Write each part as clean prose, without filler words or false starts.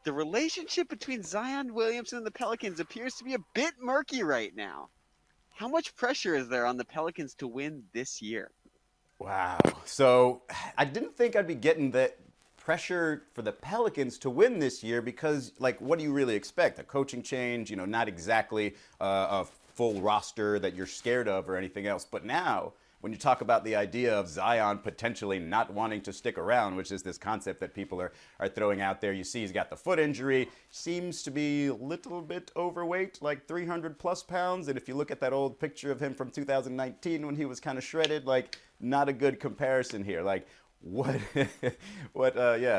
the relationship between Zion Williamson and the Pelicans appears to be a bit murky right now. How much pressure is there on the Pelicans to win this year? Wow. So I didn't think I'd be getting that pressure for the Pelicans to win this year because, like, what do you really expect? A coaching change, not exactly a full roster that you're scared of or anything else. But now, when you talk about the idea of Zion potentially not wanting to stick around, which is this concept that people are throwing out there, you see he's got the foot injury, seems to be a little bit overweight, like 300 plus pounds. And if you look at that old picture of him from 2019 when he was kind of shredded, like, not a good comparison here. Like,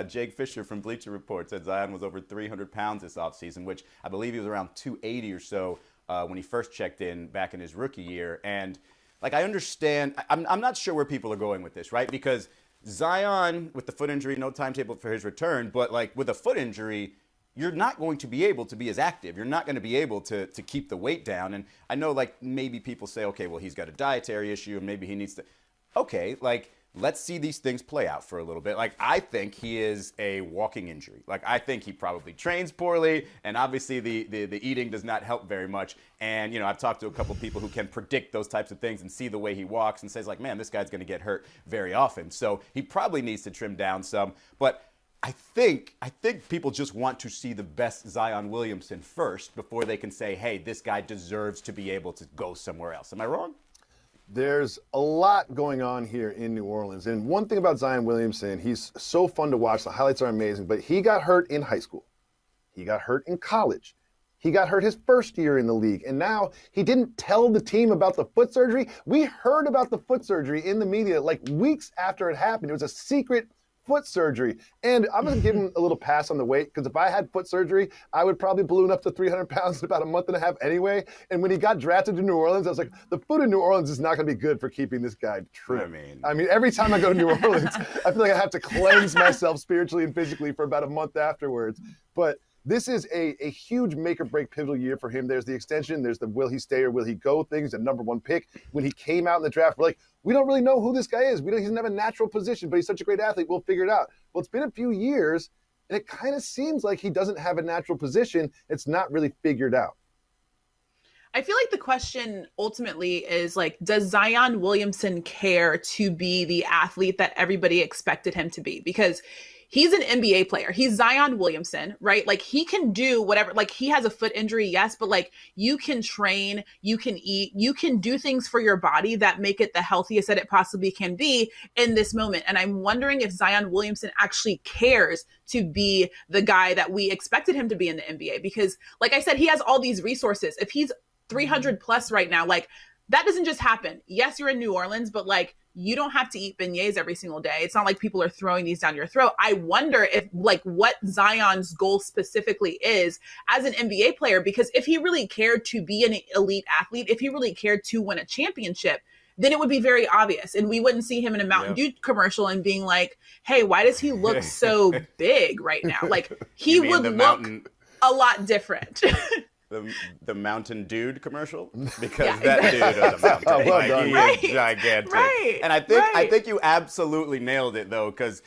Jake Fisher from Bleacher Report said Zion was over 300 pounds this offseason, which I believe he was around 280 or so when he first checked in back in his rookie year. And like, I understand, I'm not sure where people are going with this, right? Because Zion, with the foot injury, no timetable for his return, but like with a foot injury, you're not going to be able to be as active. You're not going to be able to keep the weight down. And I know, like, maybe people say, okay, well, he's got a dietary issue and maybe he needs to, okay, like, let's see these things play out for a little bit. Like, I think he is a walking injury. Like, I think he probably trains poorly, and obviously the eating does not help very much. And, I've talked to a couple of people who can predict those types of things and see the way he walks and says, like, man, this guy's going to get hurt very often. So he probably needs to trim down some. But I think people just want to see the best Zion Williamson first before they can say, hey, this guy deserves to be able to go somewhere else. Am I wrong? There's a lot going on here in New Orleans. And one thing about Zion Williamson, he's so fun to watch. The highlights are amazing. But he got hurt in high school. He got hurt in college. He got hurt his first year in the league. And now he didn't tell the team about the foot surgery. We heard about the foot surgery in the media like weeks after it happened. It was a secret foot surgery. And I'm going to give him a little pass on the weight, because if I had foot surgery, I would probably balloon up to 300 pounds in about a month and a half anyway. And when he got drafted to New Orleans, I was like, the foot in New Orleans is not going to be good for keeping this guy trim. I mean, every time I go to New Orleans, I feel like I have to cleanse myself spiritually and physically for about a month afterwards. But this is a huge make-or-break pivotal year for him. There's the extension. There's the will he stay or will he go things, the number one pick. When he came out in the draft, we're like, we don't really know who this guy is. He doesn't have a natural position, but he's such a great athlete. We'll figure it out. Well, it's been a few years, and it kind of seems like he doesn't have a natural position. It's not really figured out. I feel like the question ultimately is, like, does Zion Williamson care to be the athlete that everybody expected him to be? Because he's an NBA player. He's Zion Williamson, right? Like, he can do whatever. Like, he has a foot injury, yes, but like, you can train, you can eat, you can do things for your body that make it the healthiest that it possibly can be in this moment. And I'm wondering if Zion Williamson actually cares to be the guy that we expected him to be in the NBA. Because, like I said, he has all these resources. If he's 300 plus right now, like, that doesn't just happen. Yes, you're in New Orleans, but like, you don't have to eat beignets every single day. It's not like people are throwing these down your throat. I wonder if, like, what Zion's goal specifically is as an NBA player, because if he really cared to be an elite athlete, if he really cared to win a championship, then it would be very obvious. And we wouldn't see him in a Mountain Dew commercial and being like, hey, why does he look so big right now? Like, he would look a lot different. The Mountain Dude commercial, because that dude is a mountain. Like, he is gigantic. Right. And I think you absolutely nailed it, though, because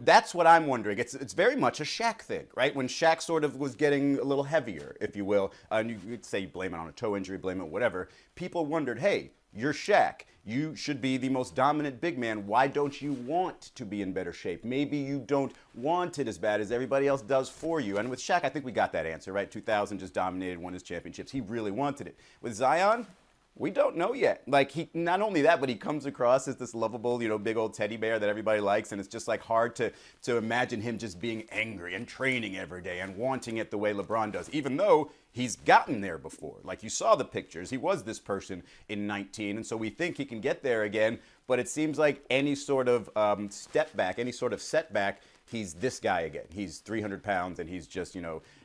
that's what I'm wondering. It's very much a Shaq thing, right? When Shaq sort of was getting a little heavier, if you will, and you could say you blame it on a toe injury, blame it whatever, people wondered, hey, you're Shaq. You should be the most dominant big man. Why don't you want to be in better shape? Maybe you don't want it as bad as everybody else does for you. And with Shaq, I think we got that answer, right? 2000 just dominated, won his championships. He really wanted it. With Zion, we don't know yet. Like, he, not only that, but he comes across as this lovable, big old teddy bear that everybody likes, and it's just like hard to imagine him just being angry and training every day and wanting it the way LeBron does, even though he's gotten there before. Like, you saw the pictures. He was this person in 19, and so we think he can get there again, but it seems like any sort of step back, any sort of setback, he's this guy again. He's 300 pounds, and he's just,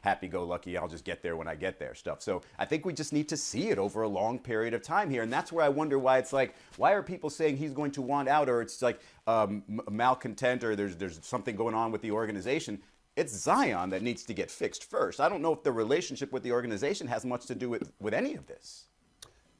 happy-go-lucky, I'll just get there when I get there stuff. So I think we just need to see it over a long period of time here, and that's where I wonder why it's like, why are people saying he's going to want out, or it's like malcontent, or there's something going on with the organization. It's Zion that needs to get fixed first. I don't know if the relationship with the organization has much to do with any of this.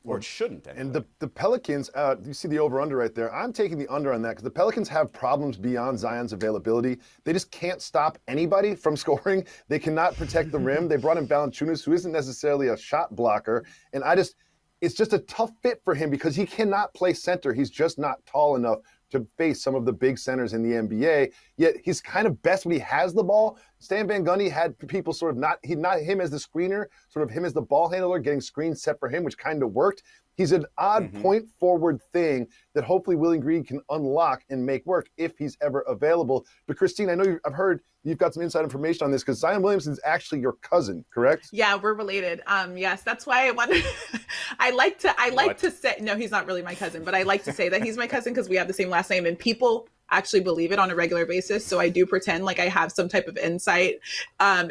Or it shouldn't. Anyway. And the Pelicans, you see the over-under right there. I'm taking the under on that because the Pelicans have problems beyond Zion's availability. They just can't stop anybody from scoring. They cannot protect the rim. They brought in Valanciunas, who isn't necessarily a shot blocker. And it's just a tough fit for him because he cannot play center. He's just not tall enough to face some of the big centers in the NBA. Yet he's kind of best when he has the ball. Stan Van Gundy had people sort of not him as the screener, sort of him as the ball handler, getting screens set for him, which kind of worked. He's an odd point forward thing that hopefully Willie Green can unlock and make work if he's ever available. But Christine, I know I've heard you've got some inside information on this because Zion Williamson is actually your cousin, correct? Yeah, we're related. Yes, that's why I want. I like to say no, he's not really my cousin, but I like to say that he's my cousin because we have the same last name, and people actually believe it on a regular basis. So I do pretend like I have some type of insight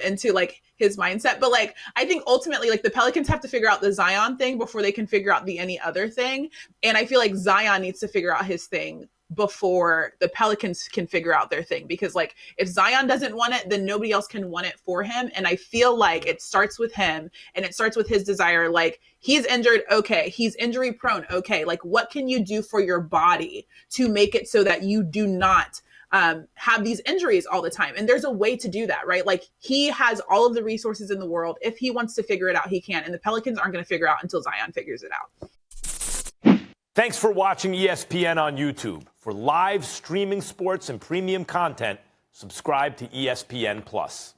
into like his mindset. But like, I think ultimately like the Pelicans have to figure out the Zion thing before they can figure out the any other thing. And I feel like Zion needs to figure out his thing before the Pelicans can figure out their thing. Because like if Zion doesn't want it, then nobody else can want it for him. And I feel like it starts with him and it starts with his desire. Like he's injured. Okay. He's injury prone. Okay. Like what can you do for your body to make it so that you do not have these injuries all the time? And there's a way to do that, right? Like he has all of the resources in the world. If he wants to figure it out, he can. And the Pelicans aren't going to figure out until Zion figures it out. Thanks for watching ESPN on YouTube. For live streaming sports and premium content, subscribe to ESPN+.